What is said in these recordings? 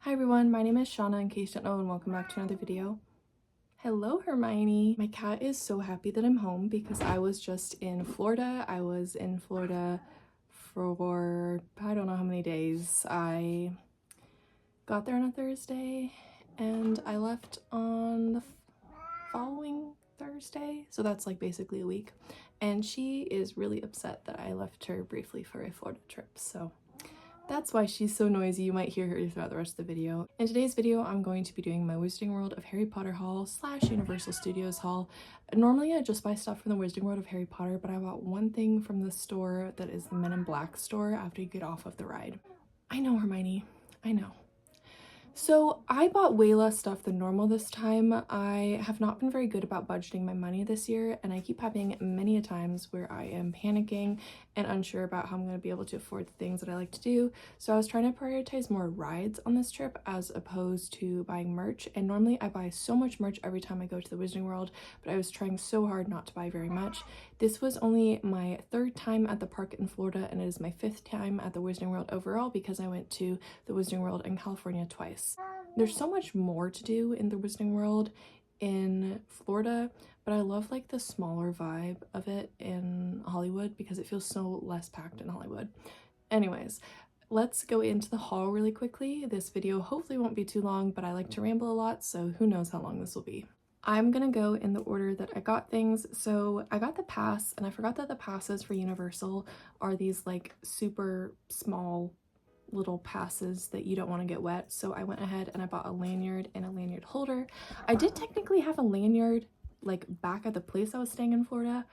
Hi everyone, my name is Shauna in case you don't know, and welcome back to another video. Hello Hermione! My cat is so happy that I'm home because I was just in Florida. I was in Florida for I don't know how many days. I got there on a Thursday and I left on the following Thursday, so that's like basically a week. And she is really upset that I left her briefly for a Florida trip, so that's why she's so noisy. You might hear her throughout the rest of the video. In today's video, I'm going to be doing my Wizarding World of Harry Potter haul / Universal Studios haul. Normally I just buy stuff from the Wizarding World of Harry Potter, but I bought one thing from the store that is the Men in Black store after you get off of the ride. I know, Hermione, I know. So I bought way less stuff than normal this time. I have not been very good about budgeting my money this year, and I keep having many a times where I am panicking and unsure about how I'm going to be able to afford the things that I like to do. So I was trying to prioritize more rides on this trip as opposed to buying merch. And normally I buy so much merch every time I go to the Wizarding World, but I was trying so hard not to buy very much. This was only my third time at the park in Florida, and it is my 5th time at the Wizarding World overall because I went to the Wizarding World in California twice. There's so much more to do in the Wizarding World in Florida, but I love like the smaller vibe of it in Hollywood because it feels so less packed in Hollywood. Anyways, let's go into the haul really quickly. This video hopefully won't be too long, but I like to ramble a lot, so who knows how long this will be. I'm gonna go in the order that I got things. So I got the pass, and I forgot that the passes for Universal are these like super small little passes that you don't want to get wet. So I went ahead and I bought a lanyard and a lanyard holder. I did technically have a lanyard like back at the place I was staying in Florida,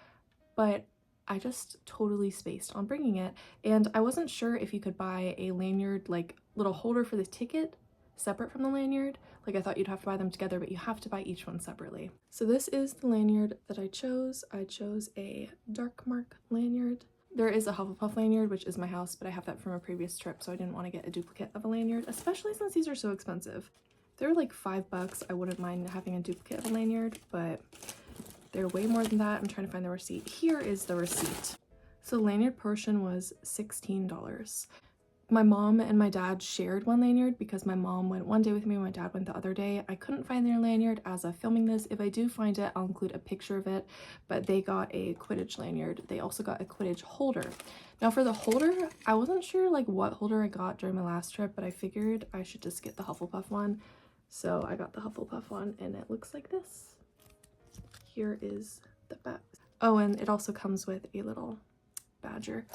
but I just totally spaced on bringing it, and I wasn't sure if you could buy a lanyard like little holder for the ticket separate from the lanyard. Like I thought you'd have to buy them together, but you have to buy each one separately. So this is the lanyard that I chose. I chose a dark mark lanyard. There is a Hufflepuff lanyard, which is my house, but I have that from a previous trip, so I didn't want to get a duplicate of a lanyard, especially since these are so expensive. They're like $5. I wouldn't mind having a duplicate of a lanyard, but they're way more than that. I'm trying to find the receipt. Here is the receipt. So the lanyard portion was $16. My mom and my dad shared one lanyard because my mom went one day with me and my dad went the other day. I couldn't find their lanyard as of filming this. If I do find it, I'll include a picture of it, but they got a Quidditch lanyard. They also got a Quidditch holder. Now for the holder, I wasn't sure like what holder I got during my last trip, but I figured I should just get the Hufflepuff one. So I got the Hufflepuff one, and it looks like this. Here is the back. Oh, and it also comes with a little badger.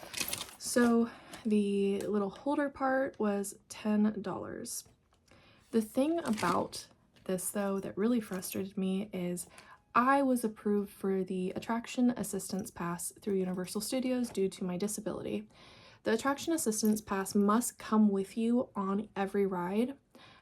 So the little holder part was $10. The thing about this though that really frustrated me is I was approved for the attraction assistance pass through Universal Studios due to my disability. The attraction assistance pass must come with you on every ride.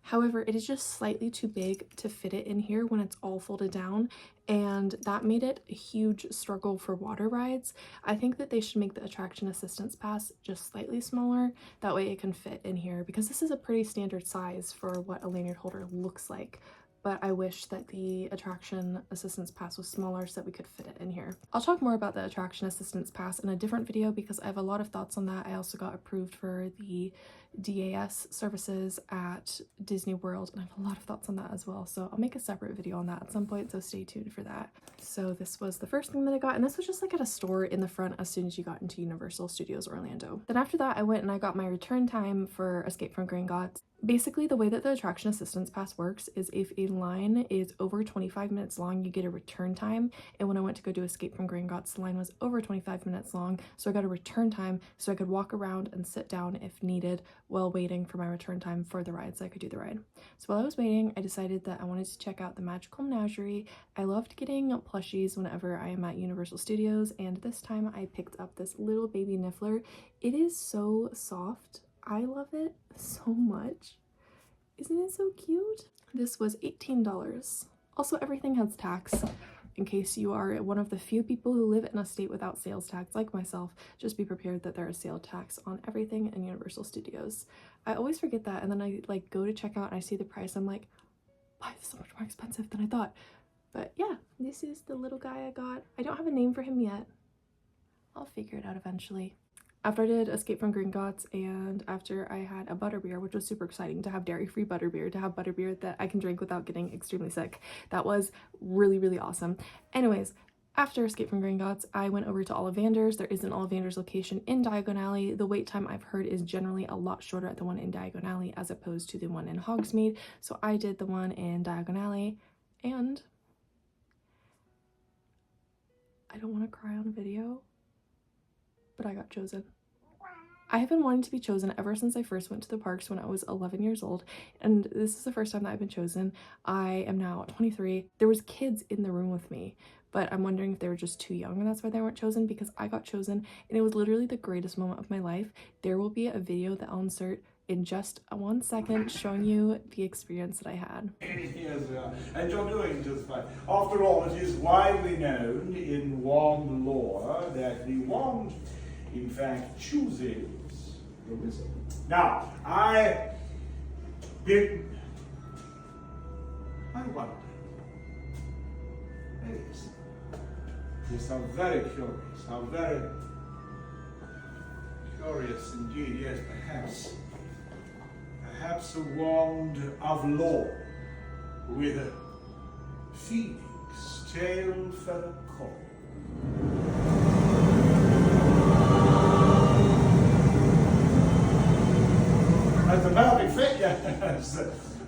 However, it is just slightly too big to fit it in here when it's all folded down, and that made it a huge struggle for water rides. I think that they should make the attraction assistance pass just slightly smaller, that way it can fit in here, because this is a pretty standard size for what a lanyard holder looks like. But I wish that the attraction assistance pass was smaller so that we could fit it in here. I'll talk more about the attraction assistance pass in a different video because I have a lot of thoughts on that. I also got approved for the DAS services at Disney World, and I have a lot of thoughts on that as well. So I'll make a separate video on that at some point, so stay tuned for that. So this was the first thing that I got, and this was just like at a store in the front as soon as you got into Universal Studios Orlando. Then after that, I went and I got my return time for Escape from Gringotts. Basically, the way that the attraction assistance pass works is if a line is over 25 minutes long, you get a return time. And when I went to go do Escape from Gringotts, the line was over 25 minutes long, so I got a return time so I could walk around and sit down if needed while waiting for my return time for the ride so I could do the ride. So while I was waiting, I decided that I wanted to check out the Magical Menagerie. I loved getting plushies whenever I am at Universal Studios, and this time I picked up this little baby Niffler. It is so soft. I love it so much. Isn't it so cute? This was $18. Also, everything has tax. In case you are one of the few people who live in a state without sales tax like myself, just be prepared that there is sales tax on everything in Universal Studios. I always forget that, and then I like go to check out and I see the price. I'm like, why is this so much more expensive than I thought? But yeah, this is the little guy I got. I don't have a name for him yet. I'll figure it out eventually. After I did Escape from Gringotts and after I had a butterbeer, which was super exciting to have dairy-free butterbeer, to have butterbeer that I can drink without getting extremely sick. That was really, really awesome. Anyways, after Escape from Gringotts, I went over to Ollivander's. There is an Ollivander's location in Diagon Alley. The wait time I've heard is generally a lot shorter at the one in Diagon Alley as opposed to the one in Hogsmeade. So I did the one in Diagon Alley, and I don't want to cry on video, but I got chosen. I have been wanting to be chosen ever since I first went to the parks when I was 11 years old, and this is the first time that I've been chosen. I am now 23. There was kids in the room with me, but I'm wondering if they were just too young and that's why they weren't chosen, because I got chosen and it was literally the greatest moment of my life. There will be a video that I'll insert in just 1 second showing you the experience that I had. Yes, and you're doing just fine. After all, it is widely known in wand lore that the wand, in fact, chooses the wizard. Now, I wonder. Yes, how very curious. How very curious indeed. Yes, perhaps a wand of lore with a phoenix tail feather core. That's a perfect fit, yes.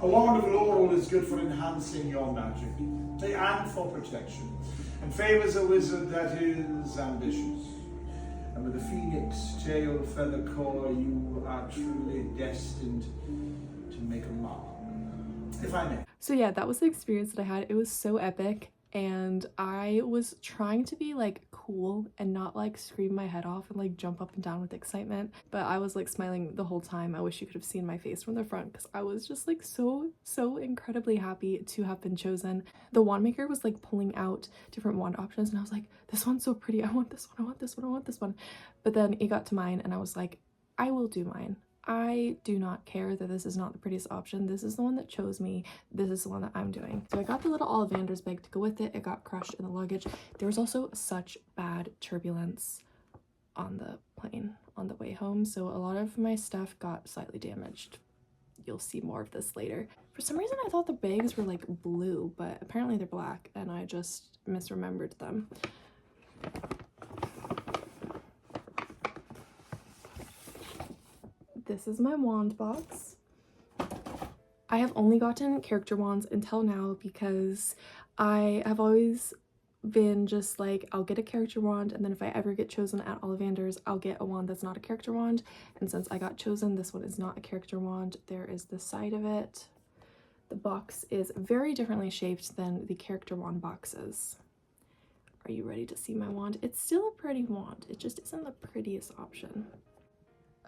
A wand of laurel is good for enhancing your magic and for protection, and favors a wizard that is ambitious. And with a phoenix tail feather core, you are truly destined to make a mark, if I may. So yeah, that was the experience that I had. It was so epic, and I was trying to be like cool and not like scream my head off and like jump up and down with excitement, but I was like smiling the whole time. I wish you could have seen my face from the front because I was just like so incredibly happy to have been chosen. The wand maker was like pulling out different wand options and I was like, this one's so pretty, I want this one, I want this one, I want this one. But then it got to mine and I was like, I will do mine. I do not care that this is not the prettiest option. This is the one that chose me. This is the one that I'm doing. So I got the little Ollivander's bag to go with it. It got crushed in the luggage. There was also such bad turbulence on the plane on the way home, so a lot of my stuff got slightly damaged. You'll see more of this later. For some reason I thought the bags were like blue, but apparently they're black and I just misremembered them. This is my wand box. I have only gotten character wands until now because I have always been just like, I'll get a character wand, and then if I ever get chosen at Ollivander's, I'll get a wand that's not a character wand. And since I got chosen, this one is not a character wand. There is the side of it. The box is very differently shaped than the character wand boxes. Are you ready to see my wand? It's still a pretty wand. It just isn't the prettiest option.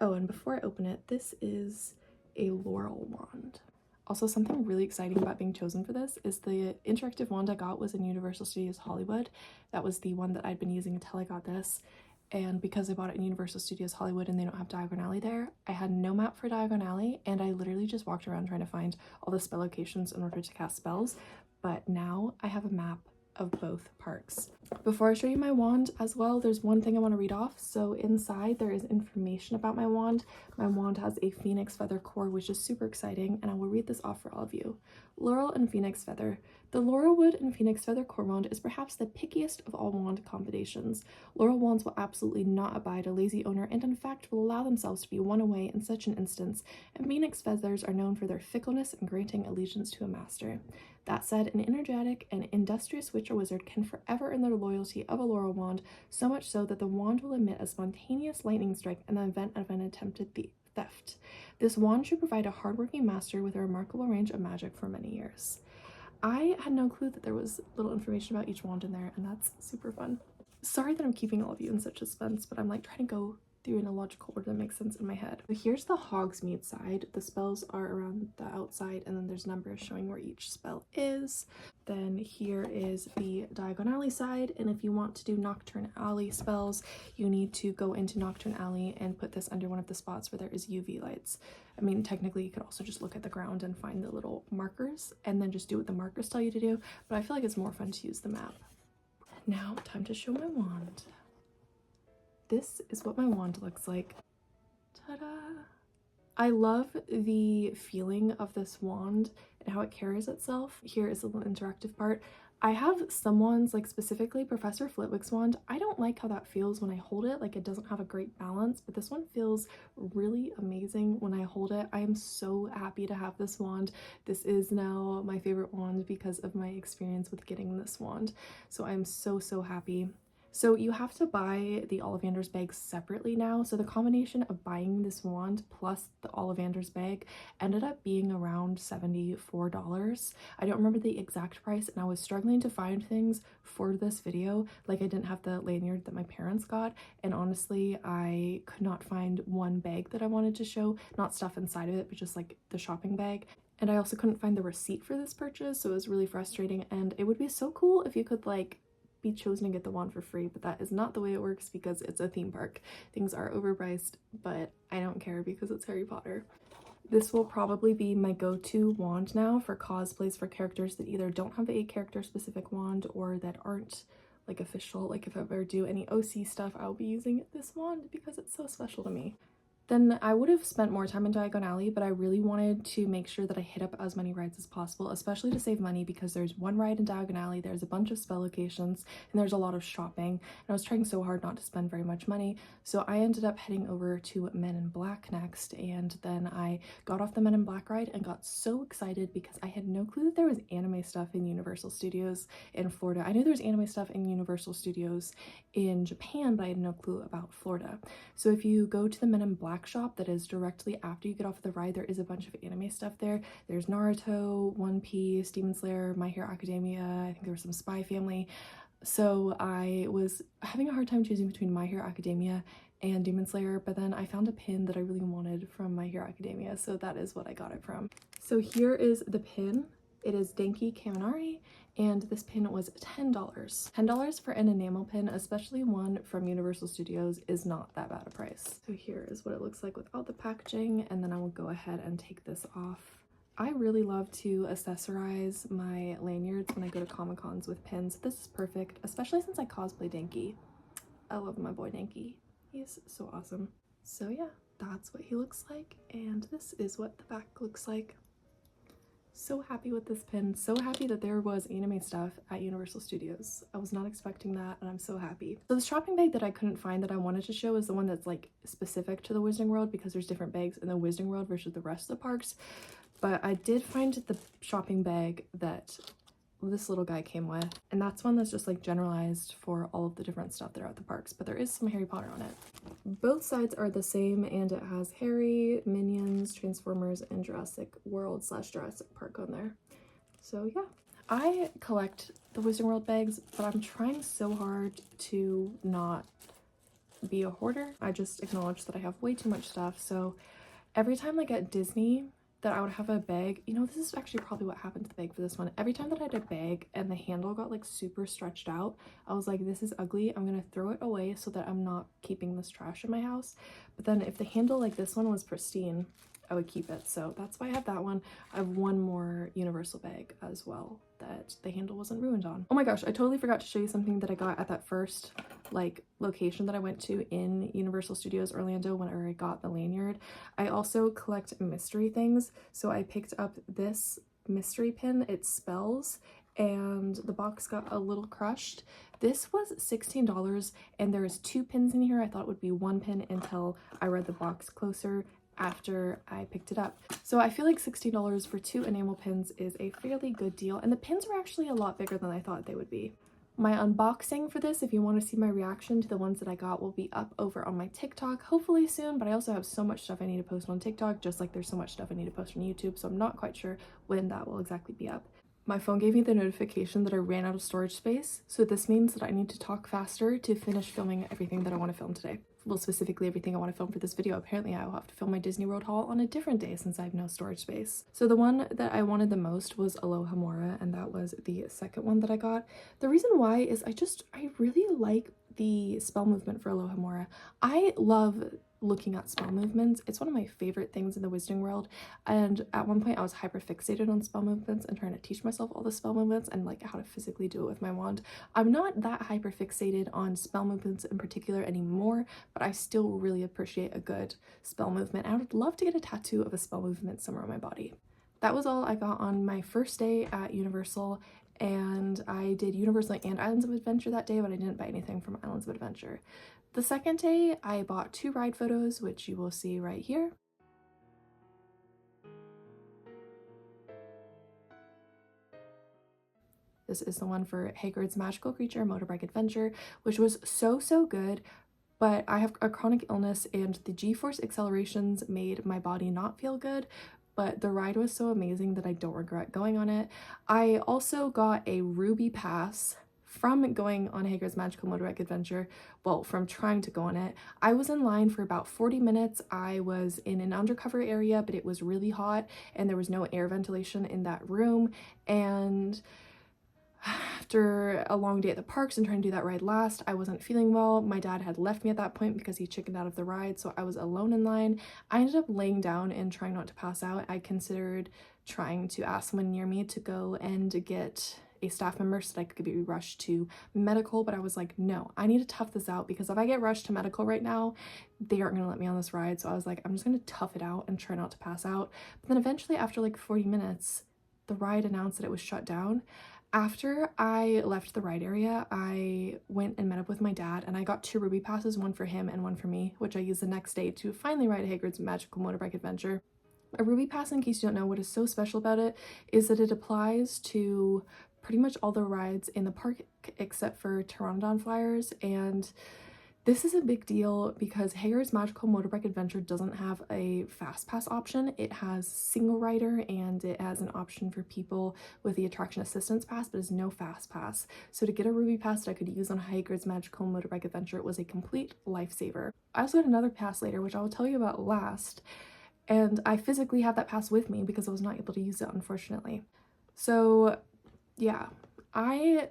Oh, and before I open it, this is a laurel wand. Also, something really exciting about being chosen for this is the interactive wand I got was in Universal Studios Hollywood. That was the one that I'd been using until I got this. And because I bought it in Universal Studios Hollywood and they don't have Diagon Alley there, I had no map for Diagon Alley, and I literally just walked around trying to find all the spell locations in order to cast spells. But now I have a map of both parks. Before I show you my wand as well, there's one thing I want to read off. So inside there is information about my wand. My wand has a phoenix feather core, which is super exciting, and I will read this off for all of you. Laurel and phoenix feather. The laurel wood and phoenix feather core wand is perhaps the pickiest of all wand combinations. Laurel wands will absolutely not abide a lazy owner and in fact will allow themselves to be won away in such an instance, and phoenix feathers are known for their fickleness and granting allegiance to a master. That said, an energetic and industrious witch or wizard can forever earn their loyalty of a laurel wand, so much so that the wand will emit a spontaneous lightning strike in the event of an attempted theft. This wand should provide a hardworking master with a remarkable range of magic for many years. I had no clue that there was little information about each wand in there, and that's super fun. Sorry that I'm keeping all of you in such suspense, but I'm like trying to go through in a logical order that makes sense in my head. So here's the Hogsmeade side. The spells are around the outside, and then there's numbers showing where each spell is. Then here is the Diagon Alley side, and if you want to do Nocturne Alley spells, you need to go into Nocturne Alley and put this under one of the spots where there is UV lights. I mean, technically you could also just look at the ground and find the little markers and then just do what the markers tell you to do, but I feel like it's more fun to use the map. Now, time to show my wand. this is what my wand looks like. Ta-da! I love the feeling of this wand and how it carries itself. Here is a little interactive part. I have some wands, like specifically Professor Flitwick's wand. I don't like how that feels when I hold it. Like, it doesn't have a great balance, but this one feels really amazing when I hold it. I am so happy to have this wand. This is now my favorite wand because of my experience with getting this wand. So I'm so happy. So you have to buy the Ollivander's bag separately now. So the combination of buying this wand plus the Ollivander's bag ended up being around $74. I don't remember the exact price, and I was struggling to find things for this video. Like, I didn't have the lanyard that my parents got, and honestly, I could not find one bag that I wanted to show. Not stuff inside of it, but just like the shopping bag. And I also couldn't find the receipt for this purchase, so it was really frustrating. And it would be so cool if you could like be chosen to get the wand for free, but that is not the way it works because it's a theme park. Things are overpriced, but I don't care because it's Harry Potter. This will probably be my go-to wand now for cosplays for characters that either don't have a character specific wand or that aren't like official. Like, if I ever do any OC stuff, I'll be using this wand because it's so special to me. Then I would have spent more time in Diagon Alley, but I really wanted to make sure that I hit up as many rides as possible, especially to save money because there's one ride in Diagon Alley, there's a bunch of spell locations, and there's a lot of shopping. And I was trying so hard not to spend very much money, so I ended up heading over to Men in Black next, and then I got off the Men in Black ride and got so excited because I had no clue that there was anime stuff in Universal Studios in Florida. I knew there was anime stuff in Universal Studios in Japan, but I had no clue about Florida. So if you go to the Men in Black shop that is directly after you get off the ride, there is a bunch of anime stuff there. There's Naruto, One Piece, Demon Slayer, My Hero Academia, I think there was some Spy Family. So I was having a hard time choosing between My Hero Academia and Demon Slayer, but then I found a pin that I really wanted from My Hero Academia, so that is what I got it from. So here is the pin. It is Denki Kaminari, and this pin was $10. $10 for an enamel pin, especially one from Universal Studios, is not that bad a price. So here is what it looks like without the packaging, and then I will go ahead and take this off. I really love to accessorize my lanyards when I go to Comic-Cons with pins. This is perfect, especially since I cosplay Denki. I love my boy Denki. He's so awesome. So yeah, that's what he looks like, and this is what the back looks like. So happy with this pin, so happy that there was anime stuff at Universal Studios. I was not expecting that, and I'm so happy. So the shopping bag that I couldn't find that I wanted to show is the one that's like specific to the Wizarding World, because there's different bags in the Wizarding World versus the rest of the parks. But I did find the shopping bag that this little guy came with, and that's one that's just like generalized for all of the different stuff that are at the parks, but there is some Harry Potter on it. Both sides are the same, and it has Harry, Minions, Transformers, and Jurassic World / Jurassic Park on there. So yeah, I collect the Wizarding World bags, but I'm trying so hard to not be a hoarder. I just acknowledge that I have way too much stuff, so every time like at Disney that I would have a bag, you know, this is actually probably what happened to the bag for this one. Every time that I had a bag and the handle got like super stretched out, I was like, this is ugly, I'm gonna throw it away so that I'm not keeping this trash in my house. But then if the handle like this one was pristine, I would keep it. So that's why I have that one. I have one more Universal bag as well that the handle wasn't ruined on. Oh my gosh, I totally forgot to show you something that I got at that first like location that I went to in Universal Studios Orlando whenever I got the lanyard. I also collect mystery things, so I picked up this mystery pin. It spells, and the box got a little crushed. This was $16, and there is 2 pins in here. I thought it would be 1 pin until I read the box closer after I picked it up. So I feel like $16 for 2 enamel pins is a fairly good deal, and the pins were actually a lot bigger than I thought they would be. My unboxing for this, if you want to see my reaction to the ones that I got, will be up over on my TikTok hopefully soon, but I also have so much stuff I need to post on TikTok, just like there's so much stuff I need to post on YouTube, so I'm not quite sure when that will exactly be up. My phone gave me the notification that I ran out of storage space, so this means that I need to talk faster to finish filming everything that I want to film today. Well, specifically everything I want to film for this video. Apparently I will have to film my Disney World haul on a different day since I have no storage space. So the one that I wanted the most was Alohomora, and that was the second one that I got. The reason why is I really like the spell movement for Alohomora. I love looking at spell movements. It's one of my favorite things in the Wizarding world, and at one point I was hyper fixated on spell movements and trying to teach myself all the spell movements and like how to physically do it with my wand. I'm not that hyper fixated on spell movements in particular anymore, but I still really appreciate a good spell movement. I would love to get a tattoo of a spell movement somewhere on my body. That was all I got on my first day at Universal, and I did Universal and Islands of Adventure that day, but I didn't buy anything from Islands of Adventure. The second day, I bought 2 ride photos, which you will see right here. This is the one for Hagrid's Magical Creature Motorbike Adventure, which was so good, but I have a chronic illness and the G-force accelerations made my body not feel good, but the ride was so amazing that I don't regret going on it. I also got a Ruby Pass from going on Hagrid's Magical Motorbike Adventure, well, from trying to go on it. I was in line for about 40 minutes. I was in an undercover area, but it was really hot and there was no air ventilation in that room. And after a long day at the parks and trying to do that ride last, I wasn't feeling well. My dad had left me at that point because he chickened out of the ride, so I was alone in line. I ended up laying down and trying not to pass out. I considered trying to ask someone near me to go and get a staff member so that I could be rushed to medical, but I was like, no, I need to tough this out, because if I get rushed to medical right now, they aren't gonna let me on this ride. So I was like, I'm just gonna tough it out and try not to pass out. But then eventually, after like 40 minutes, the ride announced that it was shut down. After I left the ride area, I went and met up with my dad, and I got 2 Ruby Passes, one for him and one for me, which I used the next day to finally ride Hagrid's Magical Motorbike Adventure. A Ruby Pass, in case you don't know, what is so special about it is that it applies to pretty much all the rides in the park except for Pteranodon Flyers, and this is a big deal because Hagrid's Magical Motorbike Adventure doesn't have a fast pass option. It has single rider and it has an option for people with the attraction assistance pass, but there's no fast pass. So to get a Ruby Pass that I could use on Hagrid's Magical Motorbike Adventure, it was a complete lifesaver. I also got another pass later, which I will tell you about last, and I physically have that pass with me because I was not able to use it, unfortunately. So yeah, I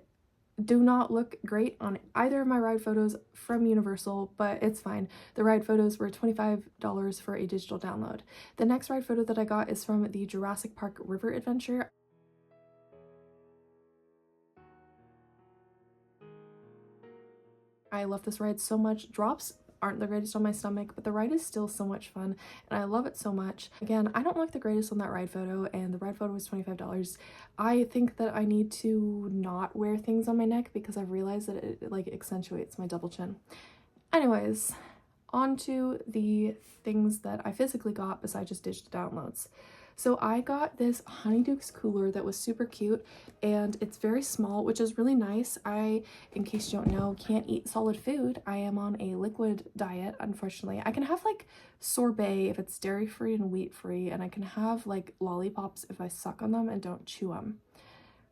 do not look great on either of my ride photos from Universal, but it's fine. The ride photos were $25 for a digital download. The next ride photo that I got is from the Jurassic Park River Adventure. I love this ride so much. Drops aren't the greatest on my stomach, but the ride is still so much fun and I love it so much. Again, I don't look the greatest on that ride photo, and the ride photo was $25. I think that I need to not wear things on my neck because I've realized that it like accentuates my double chin. Anyways, on to the things that I physically got besides just digital downloads. So I got this Honeydukes cooler that was super cute, and it's very small, which is really nice. I, in case you don't know, can't eat solid food. I am on a liquid diet, unfortunately. I can have like sorbet if it's dairy free and wheat free, and I can have like lollipops if I suck on them and don't chew them.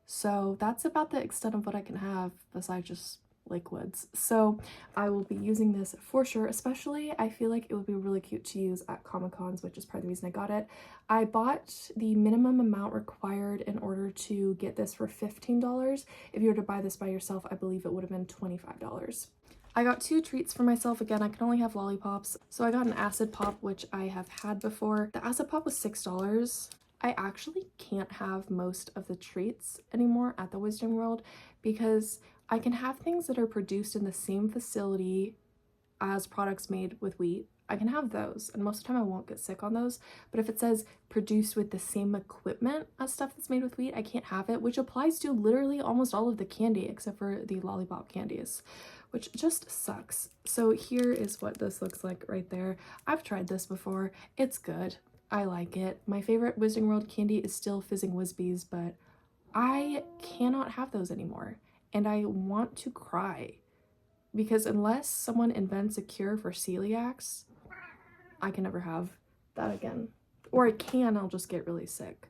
So that's about the extent of what I can have besides just liquids. So I will be using this for sure, especially I feel like it would be really cute to use at Comic-Cons, which is part of the reason I got it. I bought the minimum amount required in order to get this for $15. If you were to buy this by yourself, I believe it would have been $25. I got 2 treats for myself. Again, I can only have lollipops. So I got an acid pop, which I have had before. The acid pop was $6. I actually can't have most of the treats anymore at the Wizarding World because I can have things that are produced in the same facility as products made with wheat. I can have those, and most of the time I won't get sick on those. But if it says produced with the same equipment as stuff that's made with wheat, I can't have it, which applies to literally almost all of the candy except for the lollipop candies, which just sucks. So here is what this looks like right there. I've tried this before. It's good. I like it. My favorite Wizarding World candy is still Fizzing Whizbees, but I cannot have those anymore. And I want to cry because unless someone invents a cure for celiacs, I can never have that again. Or I can, I'll just get really sick.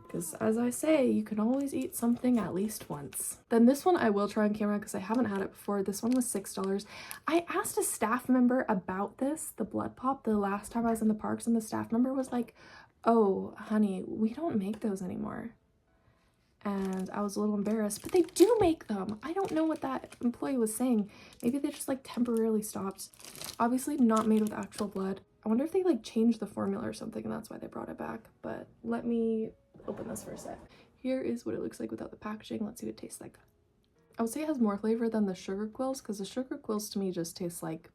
Because as I say, you can always eat something at least once. Then this one I will try on camera because I haven't had it before. This one was $6. I asked a staff member about this, the blood pop, the last time I was in the parks, and the staff member was like, oh, honey, we don't make those anymore. and I was a little embarrassed, but they do make them. I don't know what that employee was saying. Maybe they just like temporarily stopped. Obviously not made with actual blood. I wonder if they like changed the formula or something and that's why they brought it back, but let me open this for a sec. Here is what it looks like without the packaging. Let's see what it tastes like. I would say it has more flavor than the sugar quills, because the sugar quills to me just taste like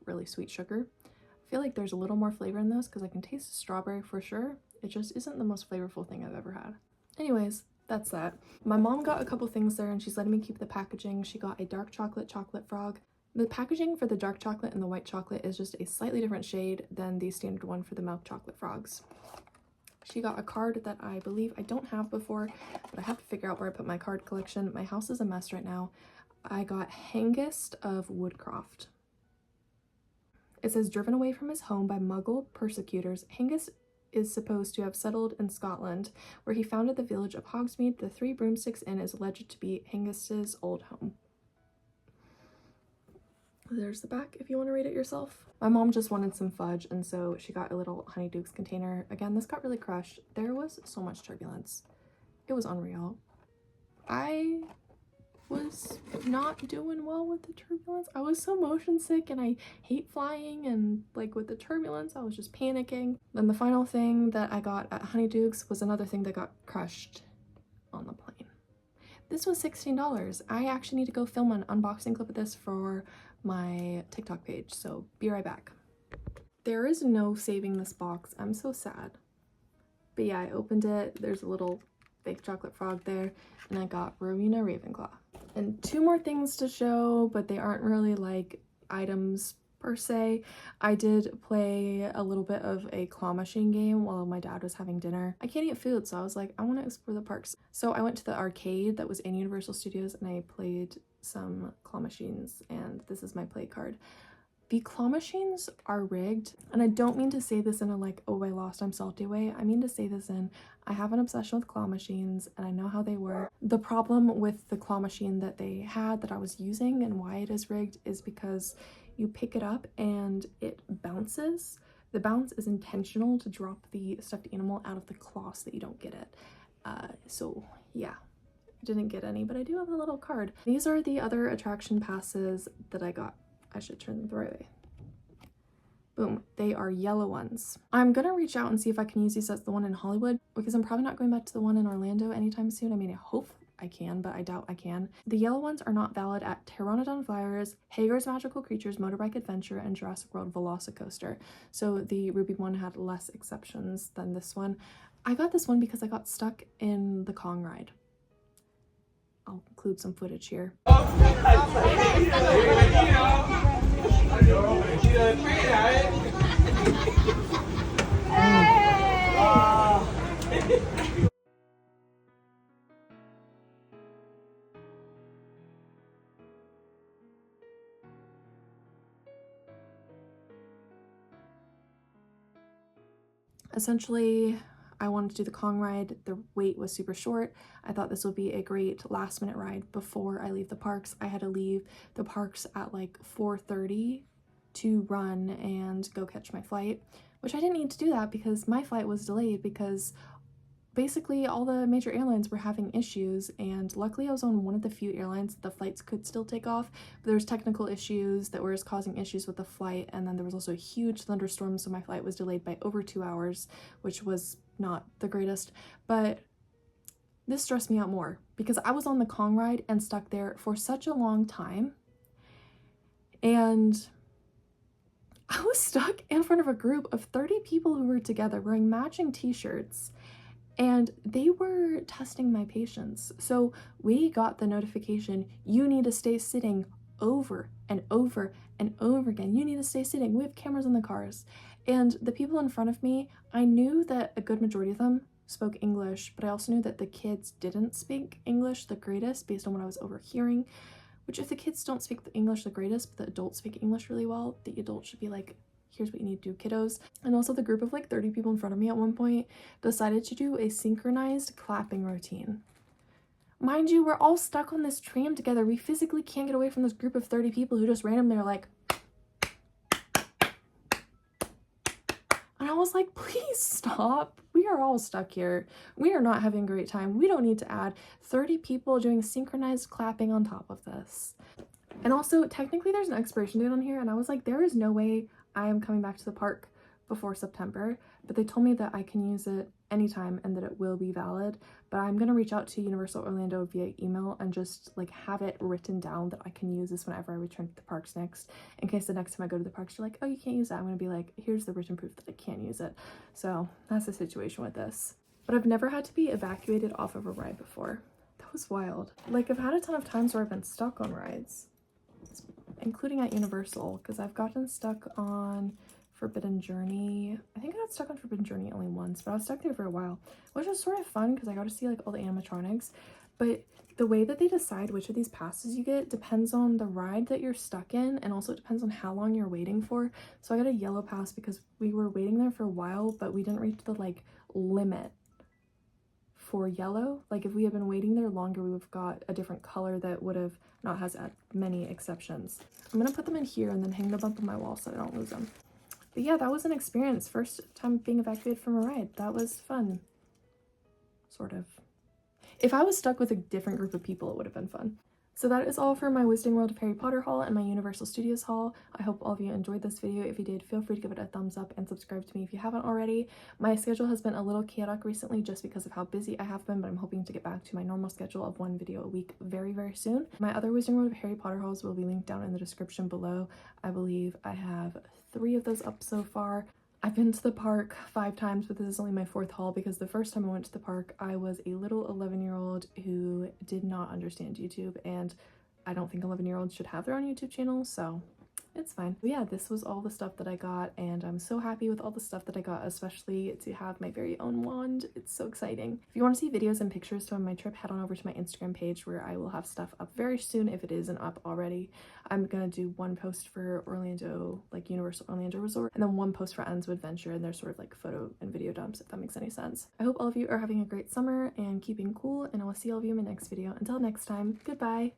really sweet sugar. I feel like there's a little more flavor in this because I can taste the strawberry for sure. It just isn't the most flavorful thing I've ever had. Anyways, that's that. My mom got a couple things there and she's letting me keep the packaging. She got a dark chocolate frog. The packaging for the dark chocolate and the white chocolate is just a slightly different shade than the standard one for the milk chocolate frogs. She got a card that I believe I don't have before, but I have to figure out where I put my card collection. My house is a mess right now. I got Hengist of Woodcroft. It says, driven away from his home by Muggle persecutors, Hengist is supposed to have settled in Scotland, where he founded the village of Hogsmeade. The Three Broomsticks Inn is alleged to be Hengist's old home. There's the back if you want to read it yourself. My mom just wanted some fudge, and so she got a little Honeydukes container. Again, this got really crushed. There was so much turbulence. It was unreal. I was not doing well with the turbulence. I was so motion sick and I hate flying, and like with the turbulence I was just panicking. Then the final thing that I got at Honeydukes was another thing that got crushed on the plane. This was $16. I actually need to go film an unboxing clip of this for my TikTok page, so be right back. There is no saving this box. I'm so sad. But yeah, I opened it. There's a little fake chocolate frog there, and I got Rowena Ravenclaw. And two more things to show, but they aren't really like items per se. I did play a little bit of a claw machine game while my dad was having dinner. I can't eat food, so I was like, I want to explore the parks. So I went to the arcade that was in Universal Studios and I played some claw machines, and this is my play card. The claw machines are rigged, and I don't mean to say this in a like, oh I lost, I'm salty way. I mean to say this in, I have an obsession with claw machines and I know how they work. The problem with the claw machine that they had that I was using and why it is rigged is because you pick it up and it bounces. The bounce is intentional to drop the stuffed animal out of the claw so that you don't get it. So yeah, didn't get any, but I do have a little card. These are the other attraction passes that I got. I should turn them the right way. Boom, they are yellow ones. I'm gonna reach out and see if I can use these as the one in Hollywood, because I'm probably not going back to the one in Orlando anytime soon. I mean, I hope I can, but I doubt I can. The yellow ones are not valid at Pteranodon Flyers, Hager's Magical Creatures, Motorbike Adventure, and Jurassic World Velocicoaster. So the ruby one had less exceptions than this one. I got this one because I got stuck in the Kong ride. I'll include some footage here. Essentially, I wanted to do the Kong ride. The wait was super short. I thought this would be a great last minute ride before I leave the parks. I had to leave the parks at like 4:30 to run and go catch my flight, which I didn't need to do that because my flight was delayed because basically all the major airlines were having issues, and luckily I was on one of the few airlines the flights could still take off, but there was technical issues that were causing issues with the flight, and then there was also a huge thunderstorm, so my flight was delayed by over 2 hours, which was not the greatest. But this stressed me out more because I was on the Kong ride and stuck there for such a long time, and I was stuck in front of a group of 30 people who were together wearing matching t-shirts, and they were testing my patience. So we got the notification, you need to stay sitting, over and over and over again. You need to stay sitting. We have cameras in the cars. And the people in front of me, I knew that a good majority of them spoke English, but I also knew that the kids didn't speak English the greatest based on what I was overhearing, which if the kids don't speak the English the greatest, but the adults speak English really well, the adults should be like, here's what you need to do, kiddos. And also the group of like 30 people in front of me at one point decided to do a synchronized clapping routine. Mind you, we're all stuck on this tram together. We physically can't get away from this group of 30 people who just randomly are like, and I was like, please stop. We we are all stuck here. We are not having a great time. We don't need to add 30 people doing synchronized clapping on top of this. And also, technically there's an expiration date on here, and I was like, there is no way I am coming back to the park before September, but they told me that I can use it anytime and that it will be valid. But I'm gonna reach out to Universal Orlando via email and just like have it written down that I can use this whenever I return to the parks next, in case the next time I go to the parks they're like, oh, you can't use that. I'm gonna be like, here's the written proof that I can use it. So that's the situation with this. But I've never had to be evacuated off of a ride before. That was wild. Like, I've had a ton of times where I've been stuck on rides, including at Universal, because I've gotten stuck on Forbidden Journey. I think I got stuck on Forbidden Journey only once, but I was stuck there for a while, which was sort of fun because I got to see like all the animatronics. But the way that they decide which of these passes you get depends on the ride that you're stuck in, and also it depends on how long you're waiting for. So I got a yellow pass because we were waiting there for a while, but we didn't reach the like limit for yellow. Like if we had been waiting there longer, we would have got a different color that would have not has many exceptions. I'm gonna put them in here and then hang them up on my wall so I don't lose them. But yeah, that was an experience. First time being evacuated from a ride. That was fun. Sort of. If I was stuck with a different group of people, it would have been fun. So that is all for my Wizarding World of Harry Potter haul and my Universal Studios haul. I hope all of you enjoyed this video. If you did, feel free to give it a thumbs up and subscribe to me if you haven't already. My schedule has been a little chaotic recently just because of how busy I have been, but I'm hoping to get back to my normal schedule of one video a week very, very soon. My other Wizarding World of Harry Potter hauls will be linked down in the description below. I believe I have 3 of those up so far. I've been to the park 5 times, but this is only my 4th haul because the first time I went to the park, I was a little 11-year-old who did not understand YouTube, and I don't think 11-year-olds should have their own YouTube channel, so it's fine. But yeah, this was all the stuff that I got, and I'm so happy with all the stuff that I got, especially to have my very own wand. It's so exciting. If you want to see videos and pictures from my trip, head on over to my Instagram page where I will have stuff up very soon if it isn't up already. I'm gonna do one post for Orlando, like Universal Orlando Resort, and then one post for Ends of Adventure, and there's sort of like photo and video dumps, if that makes any sense. I hope all of you are having a great summer and keeping cool, and I will see all of you in my next video. Until next time, goodbye!